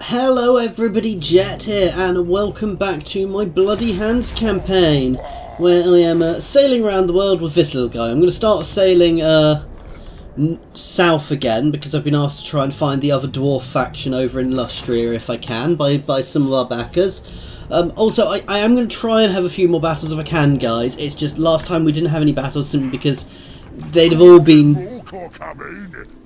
Hello everybody, Jet here, and welcome back to my Bloody Hands campaign, where I am sailing around the world with this little guy. I'm going to start sailing south again, because I've been asked to try and find the other dwarf faction over in Lustria if I can, by some of our backers. Also, I am going to try and have a few more battles if I can, guys. It's just last time we didn't have any battles simply because they'd have all been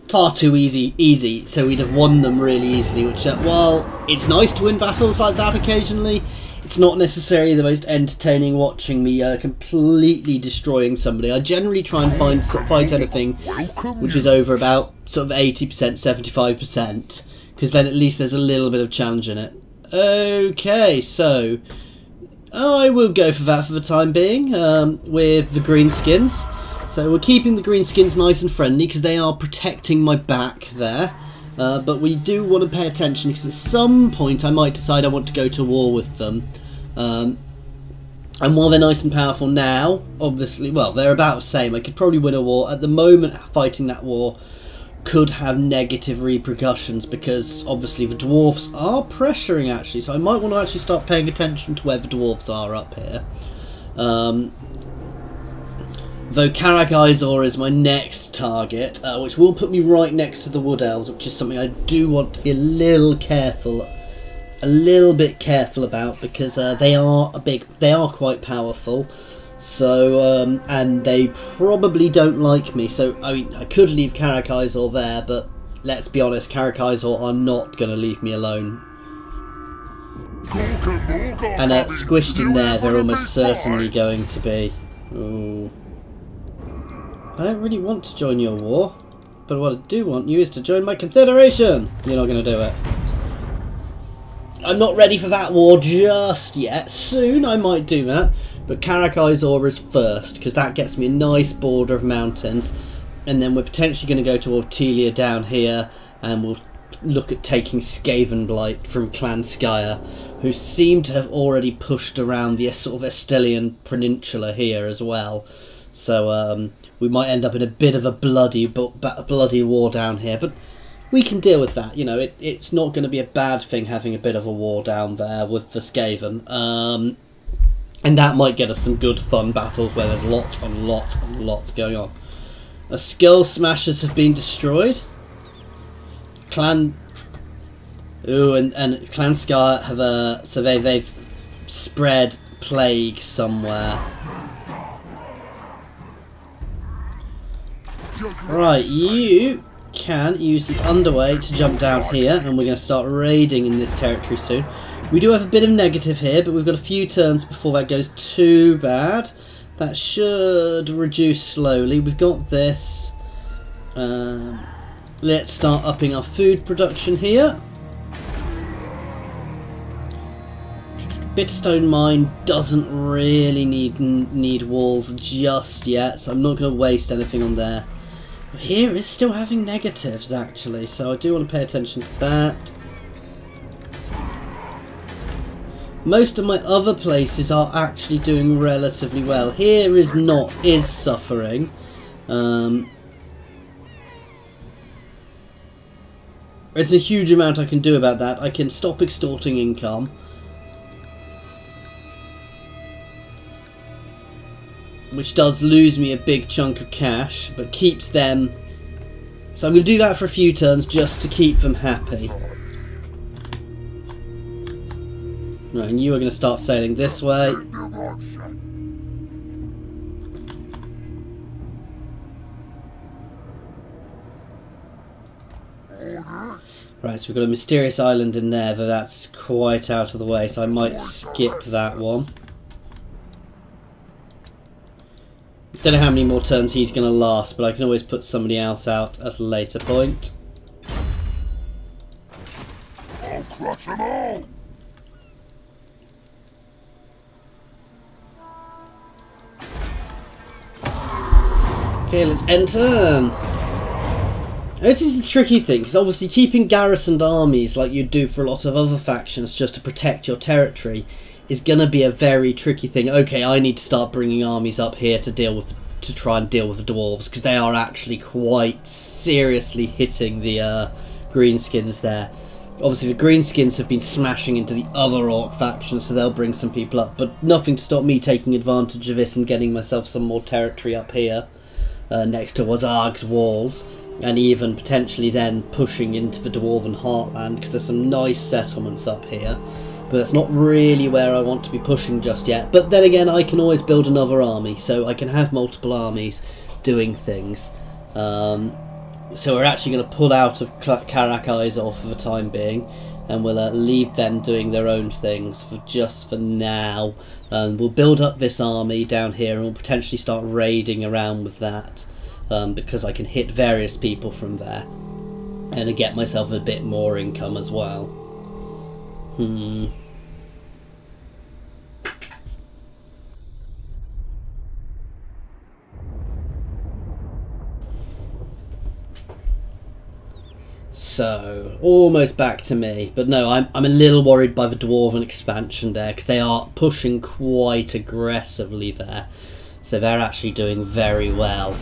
far too easy, so we'd have won them really easily, which, while it's nice to win battles like that occasionally, it's not necessarily the most entertaining watching me completely destroying somebody. I generally try and fight anything which is over about sort of 80%, 75%, because then at least there's a little bit of challenge in it. Okay, so I will go for that for the time being, with the greenskins. So we're keeping the greenskins nice and friendly because they are protecting my back there. But we do want to pay attention because at some point I might decide I want to go to war with them. And while they're nice and powerful now, obviously, well, they're about the same. I could probably win a war. At the moment, fighting that war could have negative repercussions because obviously the dwarfs are pressuring actually. So I might want to actually start paying attention to where the dwarfs are up here. Though Karak-Izor is my next target, which will put me right next to the Wood Elves, which is something I do want to be a little bit careful about because they are quite powerful. So and they probably don't like me. So I mean, I could leave Karak-Izor there, but let's be honest, Karak-Izor are not going to leave me alone. And squished in there, they're almost certainly going to be. Ooh. I don't really want to join your war, but what I do want you is to join my confederation. You're not going to do it. I'm not ready for that war just yet. Soon I might do that, but Karak-Izor is first, because that gets me a nice border of mountains, and then we're potentially going to go to Ortelia down here, and we'll look at taking Skavenblight from Clan Skyer, who seem to have already pushed around the sort of Estelian Peninsula here as well. So we might end up in a bit of a bloody war down here, but we can deal with that. You know, it's not going to be a bad thing having a bit of a war down there with the Skaven. And that might get us some good fun battles where there's lots and lots and lots going on. The Skull Smashers have been destroyed. Clan... Ooh, and Clan Scar have so they've spread plague somewhere. Right, you can use the underway to jump down here, and we're going to start raiding in this territory soon. We do have a bit of negative here, but we've got a few turns before that goes too bad. That should reduce slowly. We've got this. Let's start upping our food production here. Bitterstone Mine doesn't really need walls just yet, so I'm not going to waste anything on there. Here is still having negatives actually, so I do want to pay attention to that. Most of my other places are actually doing relatively well. Here is suffering. There's a huge amount I can do about that. I can stop extorting income. Which does lose me a big chunk of cash, but keeps them... So I'm going to do that for a few turns just to keep them happy. Right, and you are going to start sailing this way. Right, so we've got a mysterious island in there, though that's quite out of the way, so I might skip that one. Don't know how many more turns he's going to last, but I can always put somebody else out at a later point. I'll crush them all. Okay, let's end turn. This is the tricky thing, because obviously keeping garrisoned armies like you do for a lot of other factions just to protect your territory is going to be a very tricky thing. Okay, I need to start bringing armies up here to try and deal with the dwarves, because they are actually quite seriously hitting the greenskins there. Obviously the greenskins have been smashing into the other orc faction, so they'll bring some people up, but nothing to stop me taking advantage of this and getting myself some more territory up here next to Wurrzag's walls, and even potentially then pushing into the Dwarven Heartland, because there's some nice settlements up here, but that's not really where I want to be pushing just yet. But then again, I can always build another army, so I can have multiple armies doing things. So we're actually going to pull out of Karak Izor for the time being, and we'll leave them doing their own things for now. We'll build up this army down here, and we'll potentially start raiding around with that, because I can hit various people from there, and get myself a bit more income as well. So, almost back to me, but no, I'm a little worried by the Dwarven expansion there, because they are pushing quite aggressively there, so they're actually doing very well.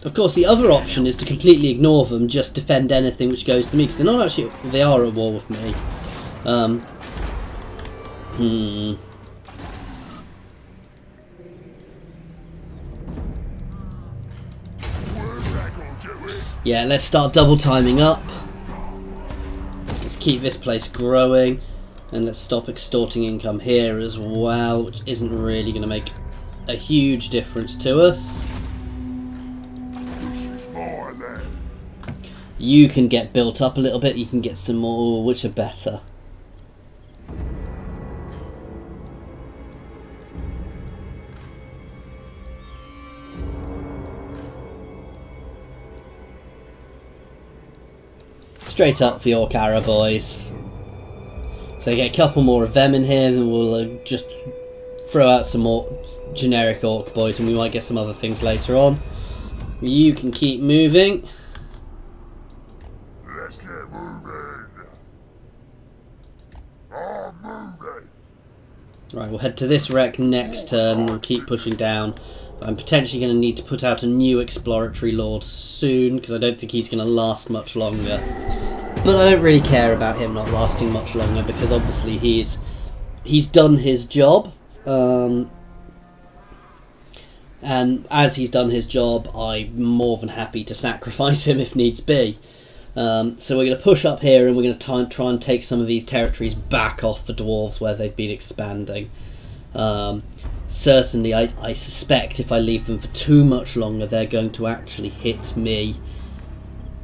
Of course, the other option is to completely ignore them, just defend anything which goes to me, because they're not actually, they are at war with me. Yeah, let's start double timing up. Let's keep this place growing, and let's stop extorting income here as well, which isn't really going to make a huge difference to us. You can get built up a little bit, you can get some more, which are better. Straight up for your Cara boys. So get a couple more of them in here, and we'll just throw out some more generic orc boys, and we might get some other things later on. You can keep moving. Let's get moving. I'm moving. Right, we'll head to this wreck next turn, and we'll keep pushing down. I'm potentially going to need to put out a new exploratory lord soon, because I don't think he's going to last much longer. But I don't really care about him not lasting much longer, because obviously he's done his job, and as he's done his job, I'm more than happy to sacrifice him if needs be. So we're going to push up here, and we're going to try and take some of these territories back off the dwarves where they've been expanding. Certainly, I suspect if I leave them for too much longer, they're going to actually hit me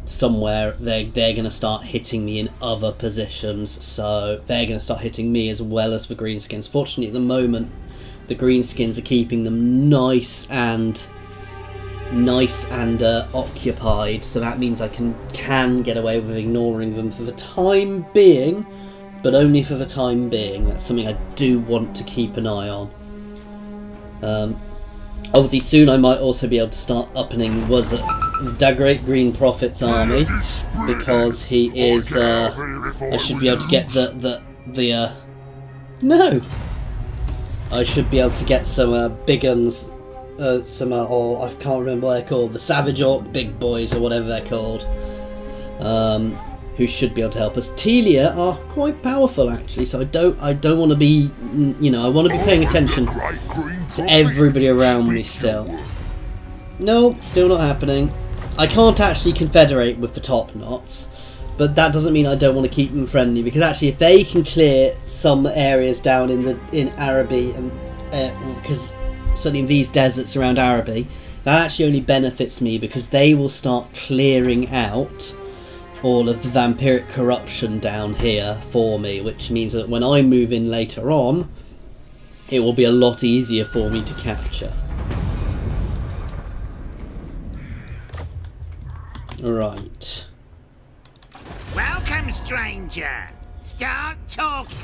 somewhere. They're going to start hitting me in other positions, so they're going to start hitting me as well as the greenskins. Fortunately, at the moment, the greenskins are keeping them nice and occupied, so that means I can get away with ignoring them for the time being, but only for the time being. That's something I do want to keep an eye on. Obviously soon I might also be able to start upping the Great Green Prophet's army, because he is I should be able to get no! I should be able to get some big guns, or I can't remember what they're called, the Savage Orc Big Boys or whatever they're called, who should be able to help us. Telia are quite powerful actually, so I don't want to be, you know, I want to be paying attention to everybody around me still. No, still not happening. I can't actually confederate with the top knots, but that doesn't mean I don't want to keep them friendly, because actually if they can clear some areas down in Araby, and because certainly in these deserts around Araby, that actually only benefits me, because they will start clearing out all of the vampiric corruption down here for me, which means that when I move in later on, it will be a lot easier for me to capture. Right. Welcome, stranger. Start talking.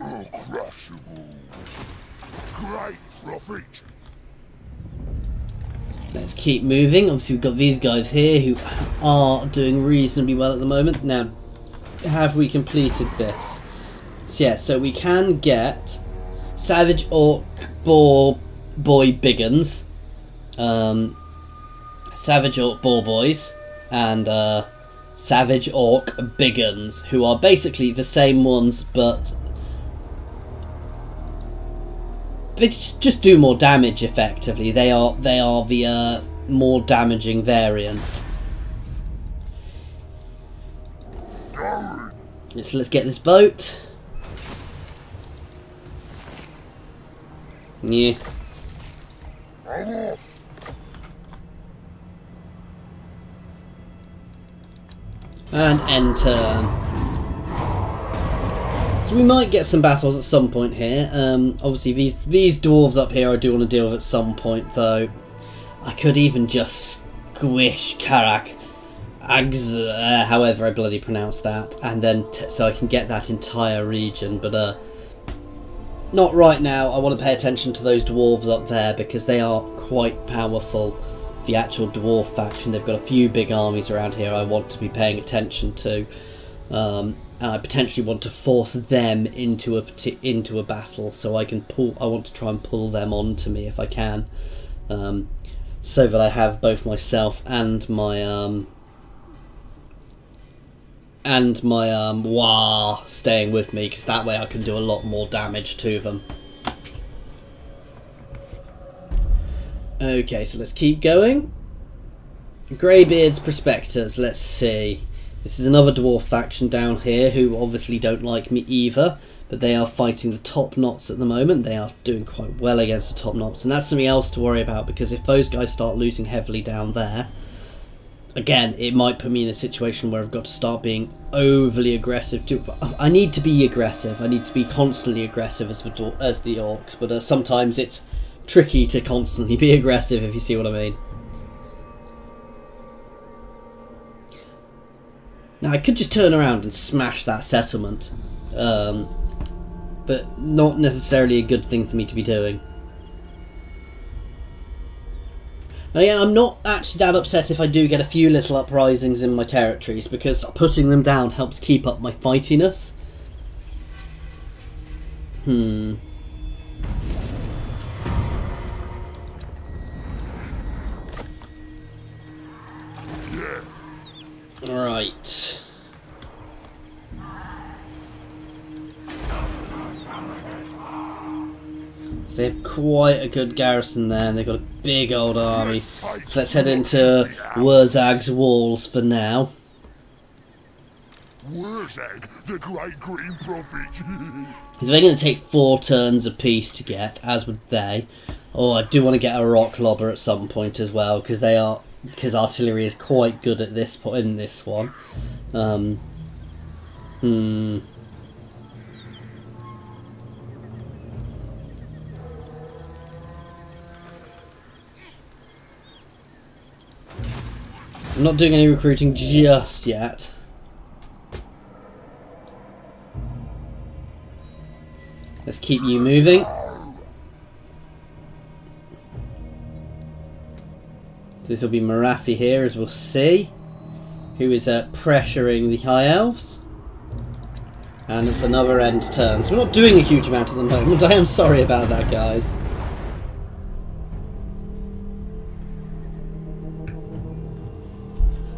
Uncrushable. Great prophet. Let's keep moving. Obviously we've got these guys here who are doing reasonably well at the moment. Now, have we completed this? So yeah, so we can get Savage Orc Boar Boy Biggins, Savage Orc Boar Boys, and Savage Orc Biggins, who are basically the same ones, but they just do more damage effectively. They are the more damaging variant. So let's get this boat. Yeah. And end turn. So we might get some battles at some point here. Obviously these dwarves up here I do want to deal with at some point, though. I could even just squish Karak Agz, however I bloody pronounce that, and then so I can get that entire region, but not right now. I want to pay attention to those dwarves up there because they are quite powerful. The actual dwarf faction, they've got a few big armies around here I want to be paying attention to, and I potentially want to force them into a battle, so I want to try and pull them onto me if I can, so that I have both myself and my Wah staying with me, because that way I can do a lot more damage to them. Okay, so let's keep going. Greybeard's Prospectors, let's see. This is another dwarf faction down here who obviously don't like me either, but they are fighting the top knots at the moment. They are doing quite well against the top knots, and that's something else to worry about, because if those guys start losing heavily down there, again, it might put me in a situation where I've got to start being overly aggressive. I need to be aggressive. I need to be constantly aggressive as the orcs, but sometimes it's tricky to constantly be aggressive, if you see what I mean. Now, I could just turn around and smash that settlement, but not necessarily a good thing for me to be doing. And again, I'm not actually that upset if I do get a few little uprisings in my territories, because putting them down helps keep up my fightiness. Right. So they have quite a good garrison there, and they've got a big old army. So let's head into Wurrzag's walls for now. Wurrzag, the great green prophet. So they're going to take 4 turns apiece to get, as would they. Oh, I do want to get a rock lobber at some point as well, because artillery is quite good at this point in this one. I'm not doing any recruiting just yet. Let's keep you moving. This will be Marathi here, as we'll see, who is pressuring the High Elves. And it's another end turn. So we're not doing a huge amount at the moment. I am sorry about that, guys.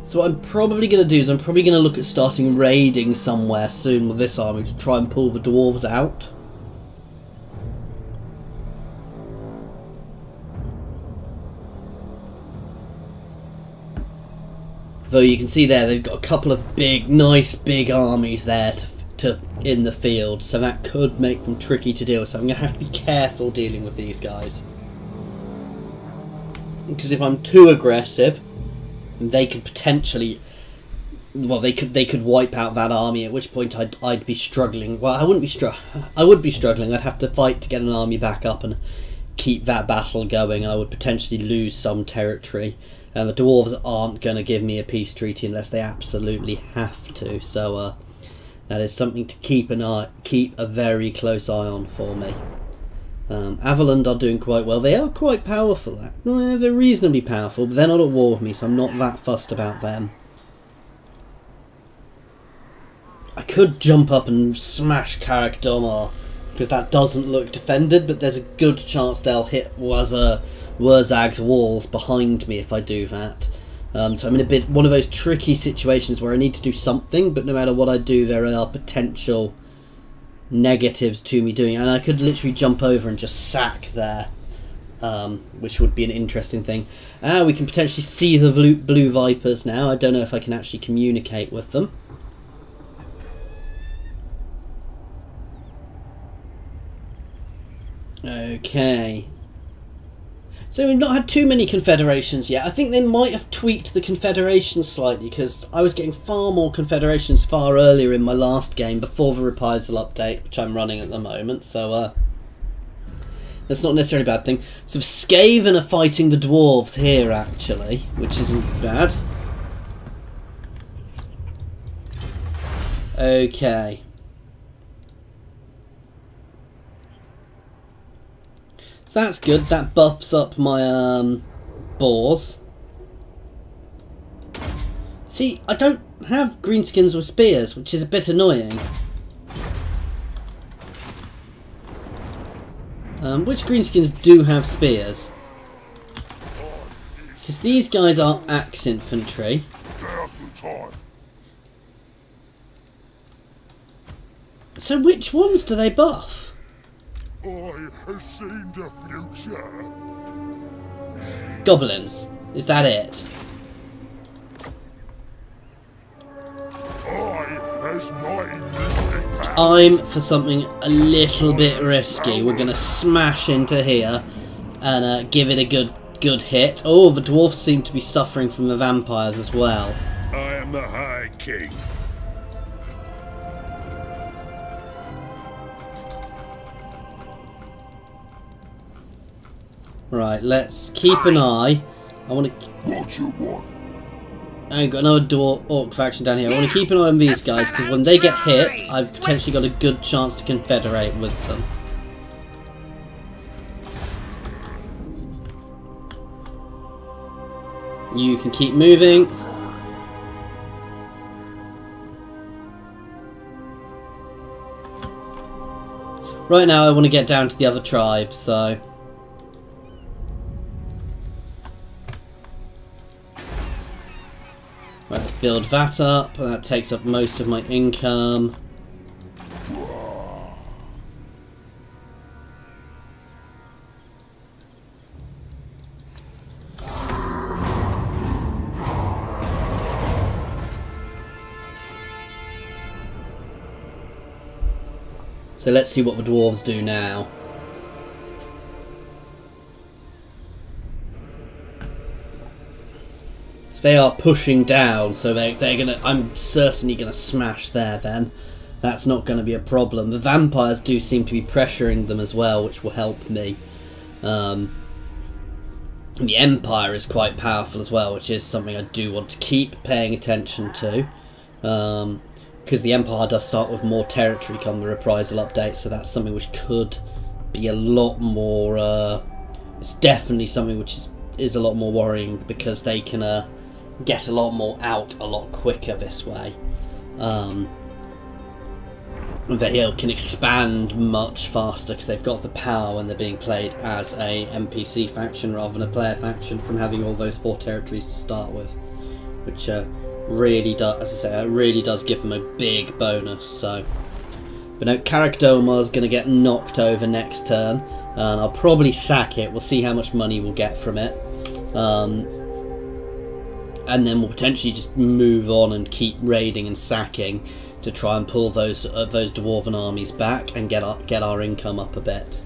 So what I'm probably going to do is I'm probably going to look at starting raiding somewhere soon with this army to try and pull the dwarves out. Though you can see there, they've got a couple of big, nice big armies there to in the field, so that could make them tricky to deal with. So I'm going to have to be careful dealing with these guys, because if I'm too aggressive, they could potentially, well, they could wipe out that army. At which point I'd be struggling. Well, I would be struggling. I'd have to fight to get an army back up and keep that battle going, and I would potentially lose some territory. The dwarves aren't going to give me a peace treaty unless they absolutely have to. So that is something to keep a very close eye on for me. Averland are doing quite well. They are quite powerful. They're reasonably powerful, but they're not at war with me, so I'm not that fussed about them. I could jump up and smash Karak Domar. because that doesn't look defended, but there's a good chance they'll hit Wurrzag's walls behind me if I do that. So I'm in one of those tricky situations where I need to do something, but no matter what I do, there are potential negatives to me doing it. And I could literally jump over and just sack there, which would be an interesting thing. We can potentially see the blue Vipers now. I don't know if I can actually communicate with them. Okay. So we've not had too many confederations yet. I think they might have tweaked the confederations slightly, because I was getting far more confederations far earlier in my last game before the Reprisal update, which I'm running at the moment. So that's not necessarily a bad thing. So Skaven are fighting the dwarves here actually, which isn't bad. Okay. That's good. That buffs up my boars. See, I don't have greenskins with spears, which is a bit annoying. Which greenskins do have spears? Because these guys are axe infantry. So which ones do they buff? I have seen the future. Goblins. Is that it? I'm for something a little bit risky. We're going to smash into here and give it a good hit. Oh, the dwarves seem to be suffering from the vampires as well. I am the High King. Right, let's keep an eye. I want to... What you want? I've got another orc faction down here. I want to keep an eye on these guys, because when they get hit, I've potentially got a good chance to confederate with them. You can keep moving. Right now I want to get down to the other tribe, so... Right, let's build that up. That takes up most of my income. So let's see what the dwarves do now. They are pushing down, so they're gonna... I'm certainly gonna smash there then. That's not gonna be a problem. The vampires do seem to be pressuring them as well, which will help me. The Empire is quite powerful as well, which is something I do want to keep paying attention to. Because the Empire does start with more territory come the Reprisal update, so that's something which could be a lot more... it's definitely something which is a lot more worrying, because they can... get a lot more out a lot quicker this way. They can expand much faster because they've got the power when they're being played as a NPC faction rather than a player faction, from having all those 4 territories to start with, which really does, as I say, it really does give them a big bonus. So, but no, Carrickdoma is going to get knocked over next turn, and I'll probably sack it. We'll see how much money we'll get from it. And then we'll potentially just move on and keep raiding and sacking to try and pull those dwarven armies back and get our income up a bit.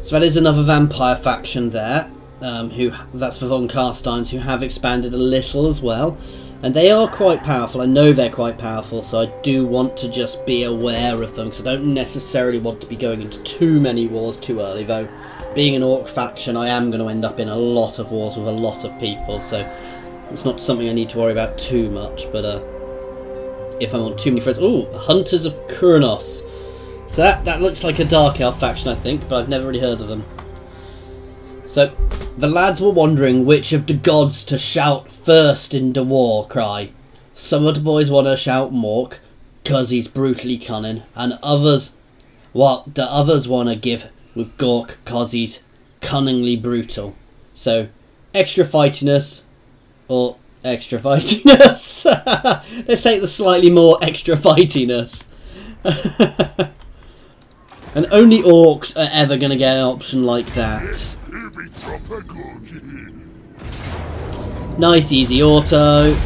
So that is another vampire faction there. That's the Von Carsteins, who have expanded a little as well, and they are quite powerful. I know they're quite powerful, so I do want to just be aware of them, because I don't necessarily want to be going into too many wars too early, though. Being an orc faction, I am going to end up in a lot of wars with a lot of people, so it's not something I need to worry about too much. But if I want too many friends... Oh, Hunters of Kurnos. So that looks like a Dark Elf faction, I think, but I've never really heard of them. So, the lads were wondering which of the gods to shout first in the war cry. Some of the boys want to shout Mork because he's brutally cunning, and others, what the others want to give with Gork because he's cunningly brutal. So, extra fightiness or extra fightiness. Let's take the slightly more extra fightiness. And only orcs are ever going to get an option like that. Nice easy auto.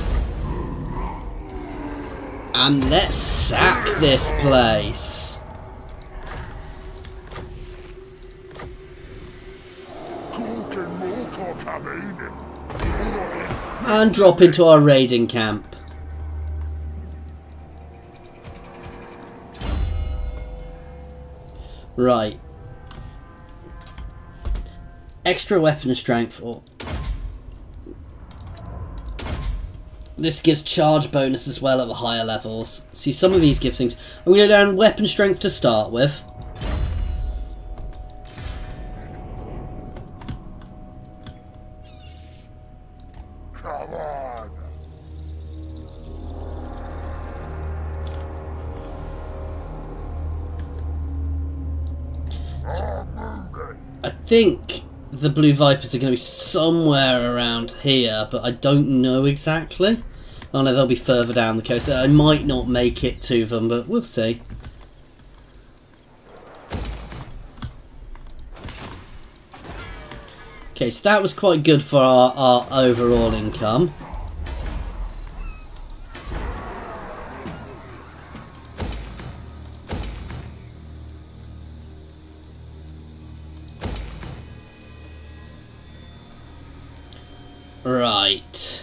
And let's sack this place. And drop into our raiding camp. Right. Extra weapon strength. Or this gives charge bonus as well at the higher levels. See, some of these give things. I'm going to go down weapon strength to start with. Come on. I think the Blue Vipers are going to be somewhere around here, but I don't know exactly. Oh no, they'll be further down the coast. I might not make it to them, but we'll see. Okay, so that was quite good for our overall income. Right.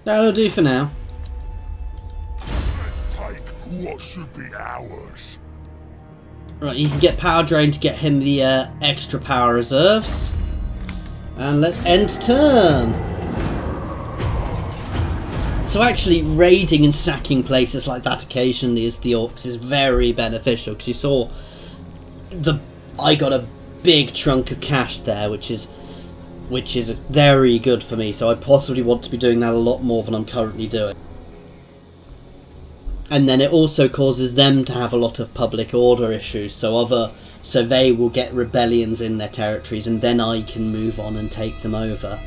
That'll do for now. Let's take what should be ours. Right, you can get power drain to get him the extra power reserves. And let's end turn. So actually raiding and sacking places like that occasionally as the orcs is very beneficial, because you saw I got a big chunk of cash there, which is very good for me, so I possibly want to be doing that a lot more than I'm currently doing. And then it also causes them to have a lot of public order issues, so they will get rebellions in their territories, and then I can move on and take them over.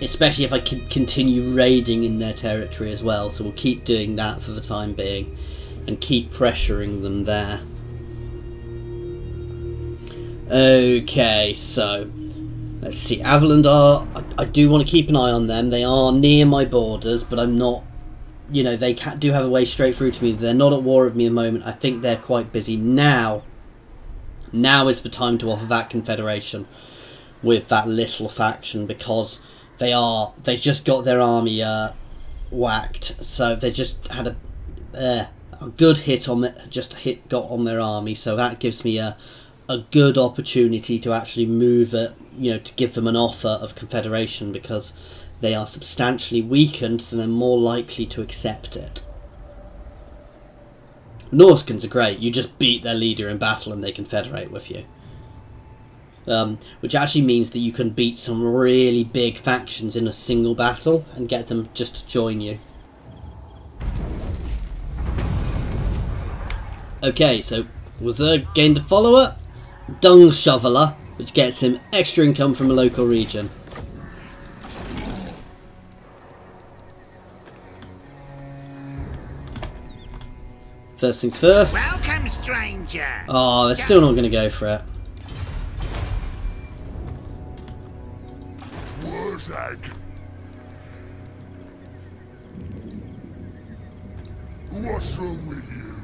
Especially if I can continue raiding in their territory as well, so we'll keep doing that for the time being and keep pressuring them there. Okay, so let's see. Avaland I do want to keep an eye on them. They are near my borders, but I'm not, you know, they do have a way straight through to me. They're not at war with me at the moment. I think they're quite busy now. Now is the time to offer that confederation with that little faction, because they just got their army whacked, so they just had a good hit on it, got on their army, so that gives me a good opportunity to actually move it, you know, to give them an offer of confederation, because they are substantially weakened, so they're more likely to accept it. Norskans are great. You just beat their leader in battle and they confederate with you. Which actually means that you can beat some really big factions in a single battle and get them just to join you. Okay, so Wurrzag gained a follower, Dung Shoveler, which gets him extra income from a local region. First things first. Welcome, stranger. Oh, they're still not going to go for it. Wurrzag. What's wrong with you?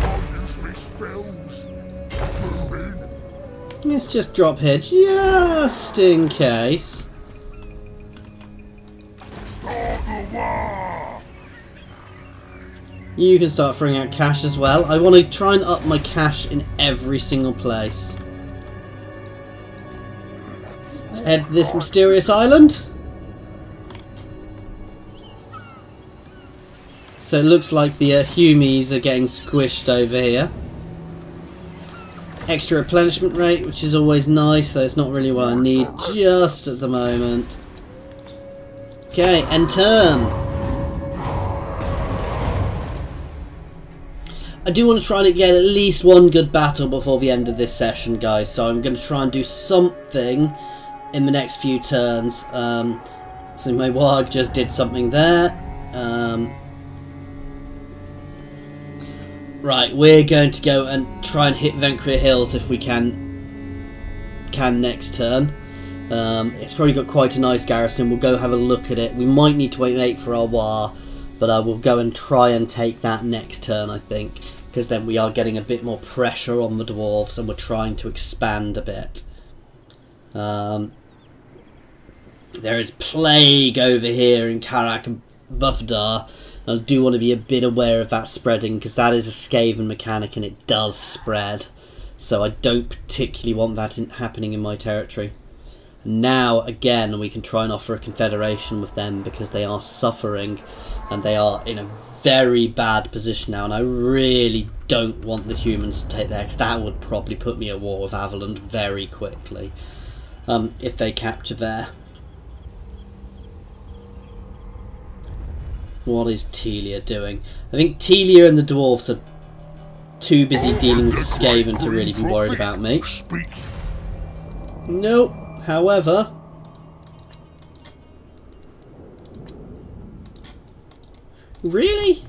I'll use my spells. Move in. Let's just drop here just in case. You can start throwing out cash as well. I want to try and up my cash in every single place. head to this mysterious island. So it looks like the Humies are getting squished over here. Extra replenishment rate, which is always nice, though it's not really what I need just at the moment. Okay, end turn. I do want to try and get at least one good battle before the end of this session, guys, so I'm going to try and do something in the next few turns. So my Wurrzag just did something there. Right, we're going to go and try and hit Venkria Hills if we can next turn. It's probably got quite a nice garrison. We'll go have a look at it. We might need to wait for our war, but we'll go and try and take that next turn, I think, because then we are getting a bit more pressure on the dwarves and we're trying to expand a bit. There is plague over here in Karak and Buffdar. I do want to be a bit aware of that spreading, because that is a Skaven mechanic and it does spread. So I don't particularly want that happening in my territory. Now, again, we can try and offer a confederation with them, because they are suffering and they are in a very bad position now. And I really don't want the humans to take there, because that would probably put me at war with Averland very quickly if they capture there. What is Telia doing? I think Telia and the dwarves are too busy dealing with the Skaven to really be worried about me. Nope. However, really?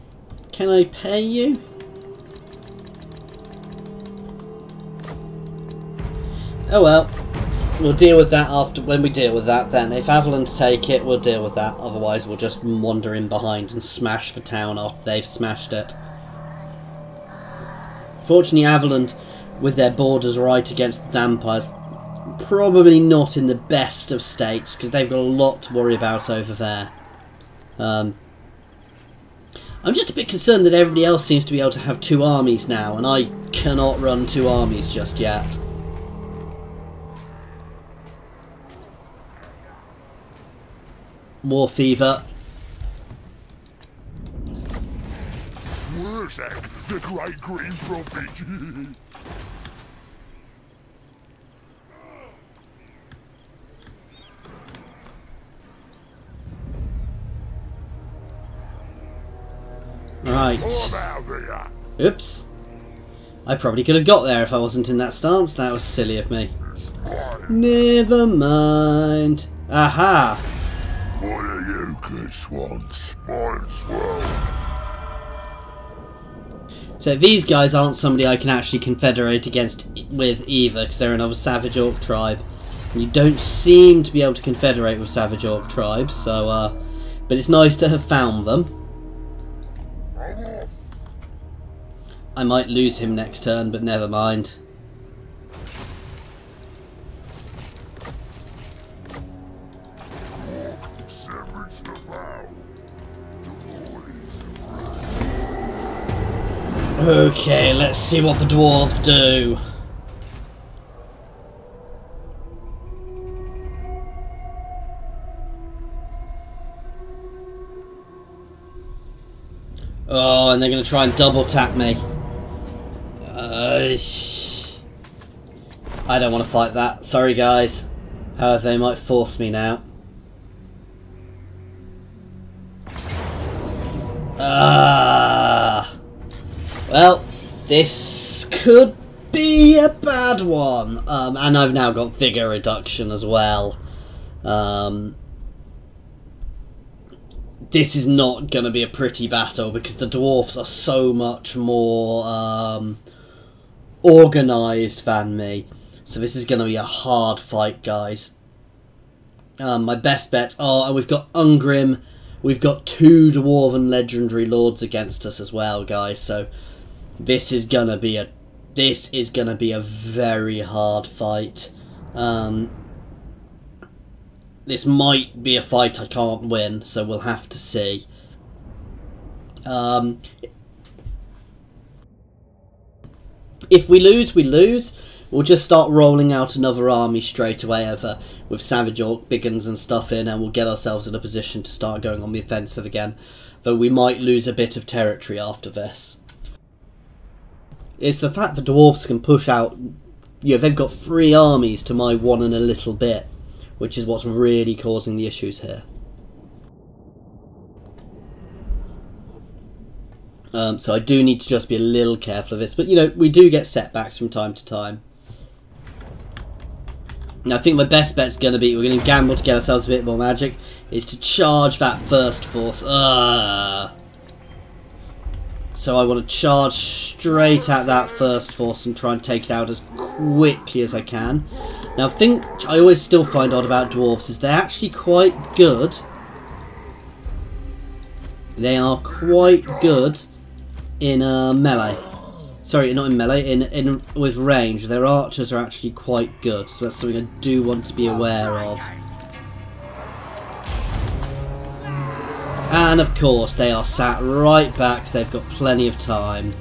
Can I pay you? Oh well. We'll deal with that after, when we deal with that then. If Averland take it, we'll deal with that. Otherwise, we'll just wander in behind and smash the town after they've smashed it. Fortunately, Averland, with their borders right against the Vampires, probably not in the best of states, because they've got a lot to worry about over there. I'm just a bit concerned that everybody else seems to be able to have 2 armies now, and I cannot run 2 armies just yet. War fever. Wurrzag, the great green prophet. Right. Oh, Oops. I probably could have got there if I wasn't in that stance. That was silly of me. Never mind. Aha! What are you good swans? Mine's well. So these guys aren't somebody I can actually confederate against with either, because they're another Savage Orc tribe. And you don't seem to be able to confederate with Savage Orc tribes, so but it's nice to have found them. I might lose him next turn, but never mind. Okay, let's see what the dwarves do. Oh, and they're going to try and double tap me. I don't want to fight that. Sorry, guys. However, they might force me now. Well, this could be a bad one. And I've now got vigor reduction as well. This is not going to be a pretty battle, because the dwarfs are so much more organised than me. So this is going to be a hard fight, guys. My best bets are, and we've got Ungrim, we've got 2 Dwarven Legendary Lords against us as well, guys. So this is going to be a very hard fight. This might be a fight I can't win, so we'll have to see. If we lose, we lose. we'll just start rolling out another army straight away over with Savage Orc, Big Guns and stuff in, and we'll get ourselves in a position to start going on the offensive again. Though we might lose a bit of territory after this. It's the fact the dwarves can push out, you know, they've got 3 armies to my 1 and a little bit, which is what's really causing the issues here. So I do need to just be a little careful of this, but you know, we do get setbacks from time to time. Now I think my best bet's going to be, we're going to gamble to get ourselves a bit more magic, is to charge that first force. So I want to charge straight at that first force and try and take it out as quickly as I can. Now, the thing I always still find odd about dwarves is they're actually quite good. They are quite good in melee. Sorry, not in melee, in with range. Their archers are actually quite good, so that's something I do want to be aware of. And of course, they are sat right back, so they've got plenty of time.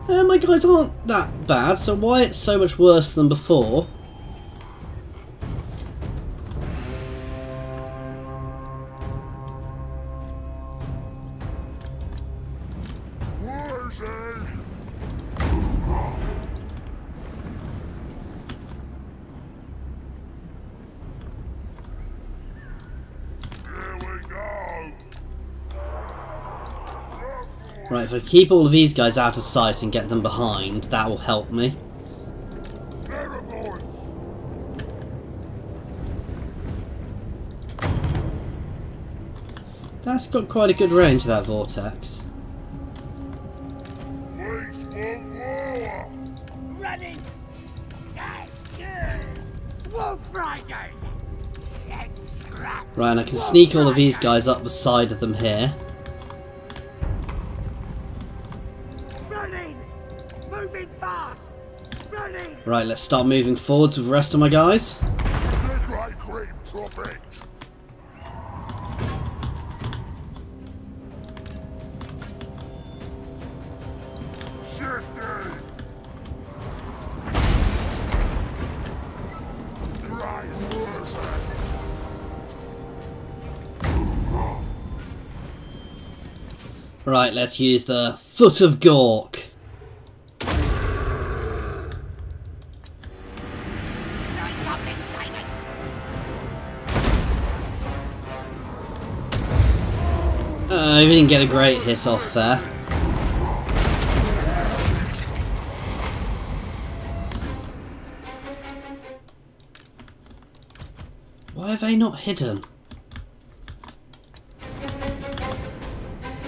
My guys aren't that bad, so why it's so much worse than before? Right, if I keep all of these guys out of sight and get them behind, that will help me. That's got quite a good range, that vortex. Running! That's good! Wolf Riders! Let's scrap! Right, and I can sneak all of these guys up the side of them here. Moving fast! Running! Right, let's start moving forwards with the rest of my guys. Right, let's use the Foot of Gork. We didn't get a great hit off there. Why are they not hidden?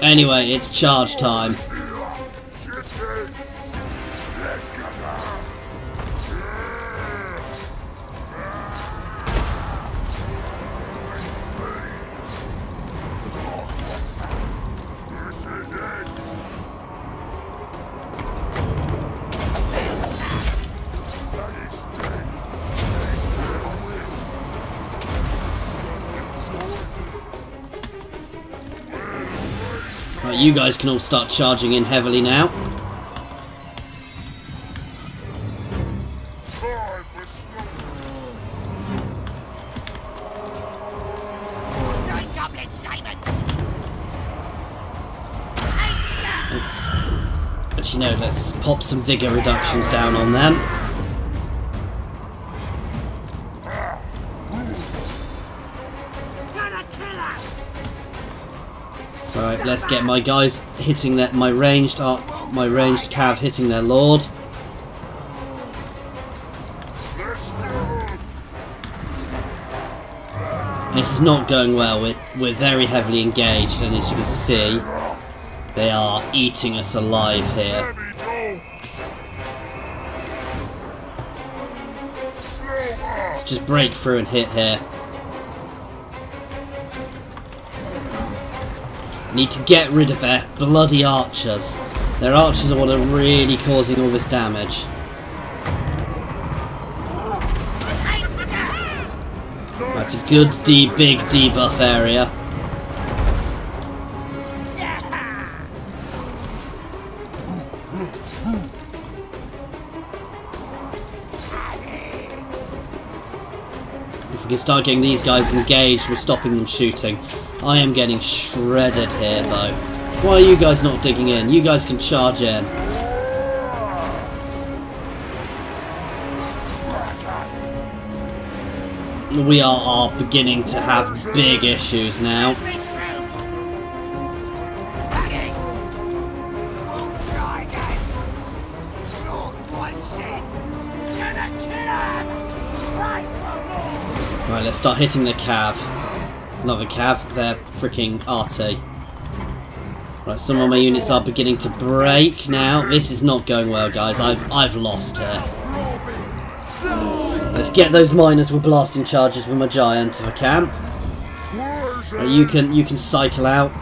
Anyway, it's charge time. Right, you guys can all start charging in heavily now. But you know, let's pop some vigor reductions down on them. Right, let's get my guys hitting that, my ranged cav hitting their lord. This is not going well. We're very heavily engaged, and as you can see, they are eating us alive here. Let's just break through and hit here. Need to get rid of their bloody archers. Their archers are what are really causing all this damage. That's a good big debuff area. We can start getting these guys engaged with stopping them shooting. I am getting shredded here, though. Why are you guys not digging in? You guys can charge in. We are beginning to have big issues now. Right, let's start hitting the cav. Another cav, they're freaking RT. Right, some of my units are beginning to break now. This is not going well, guys. I've lost here. Let's get those miners with blasting charges with my giant if I can. Right, you can cycle out.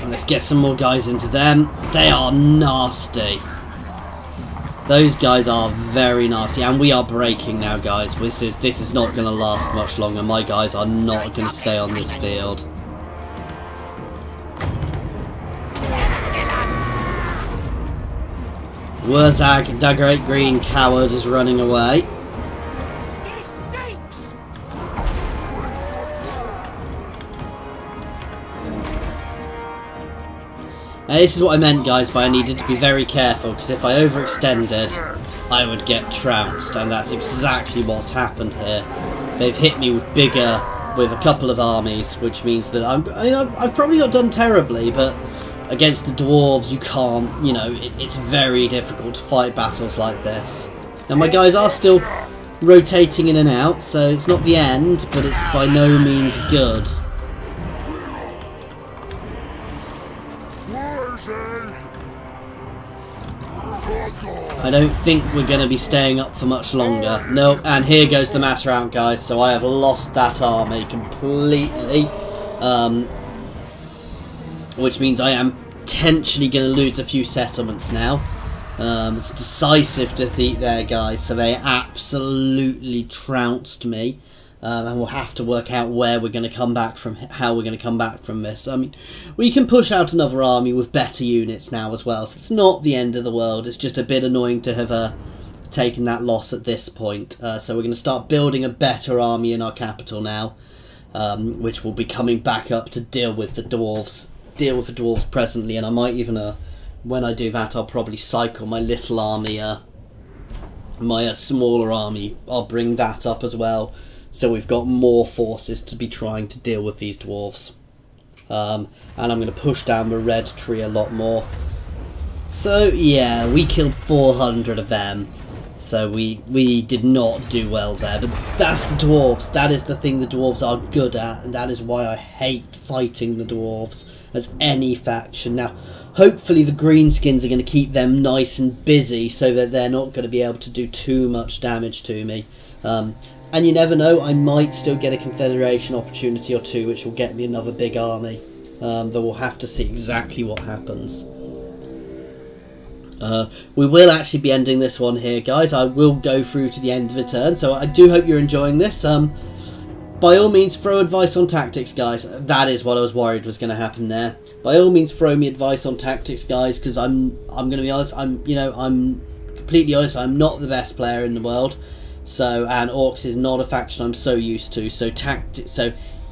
Let's get some more guys into them. They are nasty. Those guys are very nasty, and we are breaking now, guys. This is not going to last much longer. My guys are not going to stay on this field. Wurrzag, Dagger 8 Green Coward is running away. This is what I meant, guys, but I needed to be very careful, because if I overextended, I would get trounced, and that's exactly what's happened here. They've hit me with a couple of armies, which means that I've probably not done terribly, but against the dwarves, you can't, it's very difficult to fight battles like this. Now, my guys are still rotating in and out, so it's not the end, but it's by no means good. I don't think we're going to be staying up for much longer. Nope, and here goes the mass rout, guys, so I have lost that army completely. Which means I am potentially going to lose a few settlements now. It's decisive defeat there, guys, so they absolutely trounced me. And we'll have to work out where we're going to come back from, how we're going to come back from this. I mean, we can push out another army with better units now as well, so it's not the end of the world. It's just a bit annoying to have taken that loss at this point. So we're going to start building a better army in our capital now, which will be coming back up to deal with the dwarves. Presently, and I might even, when I do that, I'll probably cycle my little army, my smaller army. I'll bring that up as well. So we've got more forces to be trying to deal with these dwarves. And I'm going to push down the red tree a lot more. So yeah, we killed 400 of them. So we did not do well there. But that's the dwarves. That is the thing the dwarves are good at. And that is why I hate fighting the dwarves as any faction. Now, hopefully the greenskins are going to keep them nice and busy so that they're not going to be able to do too much damage to me. And you never know, I might still get a Confederation opportunity or two, which will get me another big army. Though we'll have to see exactly what happens. We will actually be ending this one here, guys. I will go through to the end of the turn, so I do hope you're enjoying this. By all means, throw advice on tactics, guys. That is what I was worried was going to happen there. By all means, throw me advice on tactics, guys, because I'm going to be honest. I'm completely honest. I'm not the best player in the world. So, and Orcs is not a faction I'm so used to. So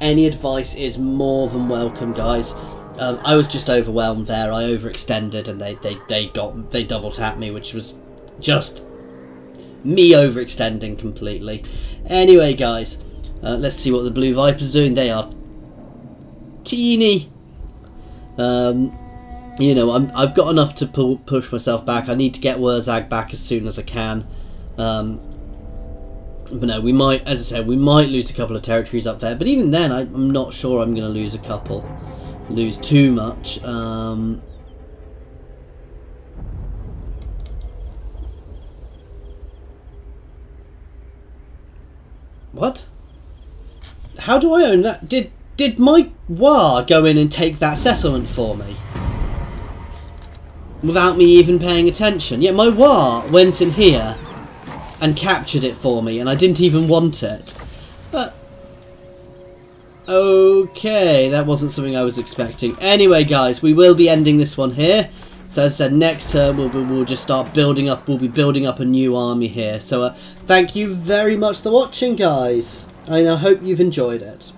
any advice is more than welcome, guys. I was just overwhelmed there. I overextended, and they double tapped me, which was just me overextending completely. Anyway, guys, let's see what the Blue Vipers are doing. They are teeny. I've got enough to push myself back. I need to get Wurrzag back as soon as I can. But no, we might, as I said, we might lose a couple of territories up there. But even then, I'm not sure I'm going to lose a couple. Lose too much. What? How do I own that? Did my War go in and take that settlement for me? Without me even paying attention. Yeah, my War went in here and captured it for me, and I didn't even want it. But okay, that wasn't something I was expecting. Anyway, guys, we will be ending this one here. So as I said, next turn we'll just start building up. We'll be building up a new army here. So thank you very much for watching, guys. I hope you've enjoyed it.